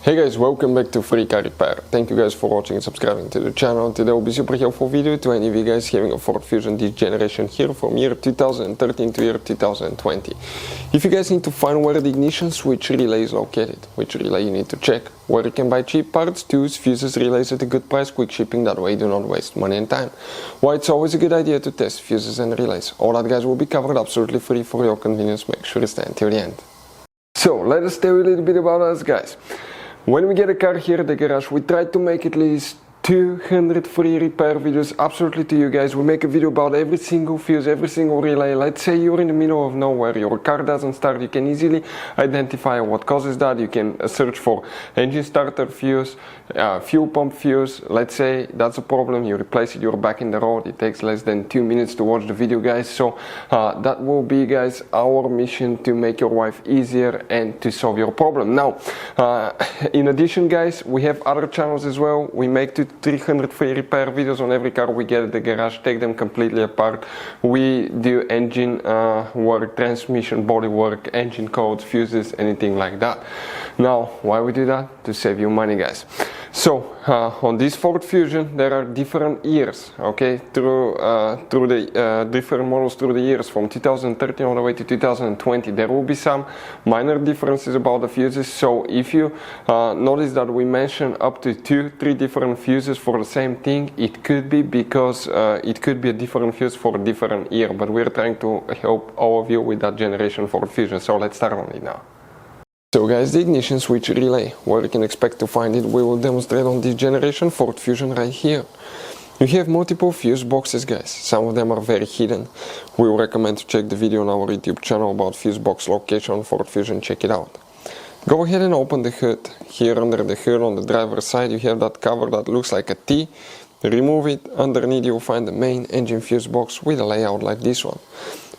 Hey guys, welcome back to Free Car Repair. Thank you guys for watching and subscribing to the channel. Today will be super helpful video to any of you guys having a Ford Fusion this generation here from year 2013 to year 2020. If you guys need to find where the ignition switch relay is located, which relay you need to check, where you can buy cheap parts, tools, fuses, relays at a good price, quick shipping, that way you do not waste money and time. Why it's always a good idea to test fuses and relays. All that guys will be covered absolutely free for your convenience. Make sure you stay until the end. So let us tell you a little bit about us guys. When we get a car here at the garage, we try to make at least 200 free repair videos absolutely to you guys. We make a video about every single fuse, every single relay. Let's say you're in the middle of nowhere, your car doesn't start, you can easily identify what causes that. You can search for engine starter fuse, fuel pump fuse. Let's say that's a problem, you replace it, you're back in the road. It takes less than 2 minutes to watch the video guys. So that will be guys our mission, to make your life easier and to solve your problem. Now in addition guys, we have other channels as well. We make 300 free repair videos on every car we get at the garage, take them completely apart. We do engine work, transmission, body work, engine codes, fuses, anything like that. Now why we do that? To save you money guys. So on this Ford Fusion there are different years, okay, through the different models through the years from 2013 all the way to 2020. There will be some minor differences about the fuses. So if you notice that we mention up to 2-3 different fuses for the same thing, it could be because it could be a different fuse for a different year, but we're trying to help all of you with that generation Ford Fusion. So let's start on it now. So guys, the ignition switch relay, where you can expect to find it, we will demonstrate on this generation Ford Fusion right here. You have multiple fuse boxes guys, some of them are very hidden. We will recommend to check the video on our YouTube channel about fuse box location on Ford Fusion, check it out. Go ahead and open the hood. Here under the hood on the driver's side you have that cover that looks like a T. Remove it, underneath you'll find the main engine fuse box with a layout like this one.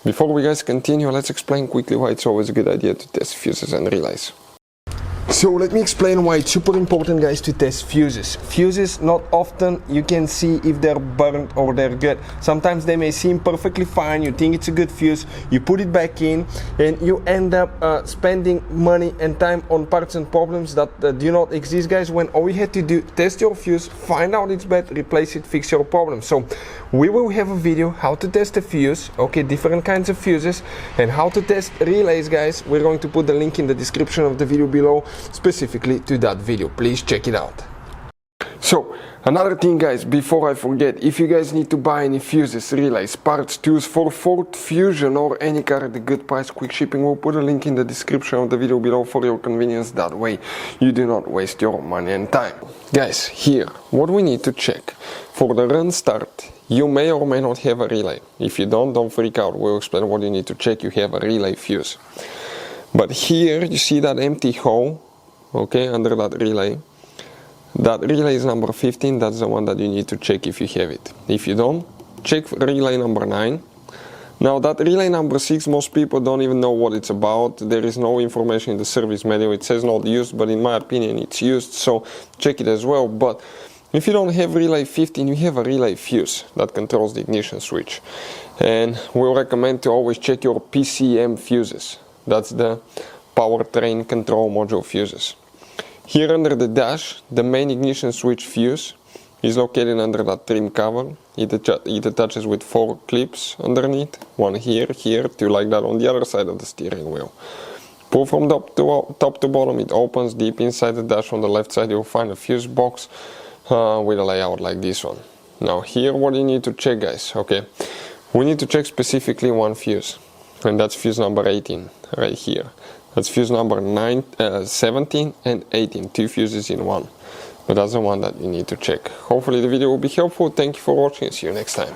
Before we guys continue, let's explain quickly why it's always a good idea to test fuses and relays. So let me explain why it's super important guys to test fuses. Fuses, not often you can see if they're burnt or they're good. Sometimes they may seem perfectly fine, you think it's a good fuse, you put it back in and you end up spending money and time on parts and problems that do not exist guys, when all you had to do, test your fuse, find out it's bad, replace it, fix your problem. So we will have a video how to test a fuse, okay, different kinds of fuses, and how to test relays guys. We're going to put the link in the description of the video below specifically to that video. Please check it out. So another thing guys, before I forget, if you guys need to buy any fuses, relays, parts, tools for Ford Fusion or any car at a good price, quick shipping, we'll put a link in the description of the video below for your convenience. That way you do not waste your money and time. Guys, here what we need to check for the run start. You may or may not have a relay. If you don't freak out, we'll explain what you need to check. You have a relay fuse. But here you see that empty hole, okay, under that relay. That relay is number 15, that's the one that you need to check if you have it. If you don't, check relay number 9. Now that relay number 6, most people don't even know what it's about. There is no information in the service manual. It says not used, but in my opinion it's used, so check it as well. But if you don't have relay 15, you have a relay fuse that controls the ignition switch. And we'll recommend to always check your PCM fuses. That's the powertrain control module fuses. Here under the dash, the main ignition switch fuse is located under that trim cover. It attaches with 4 clips underneath, one here, 2 like that on the other side of the steering wheel. Pull from top to bottom, it opens deep inside the dash. On the left side you'll find a fuse box with a layout like this one. Now here what you need to check guys, okay, we need to check specifically one fuse, and that's fuse number 18 right here. That's fuse number 17 and 18, 2 fuses in one. But that's the one that you need to check. Hopefully the video will be helpful. Thank you for watching. See you next time.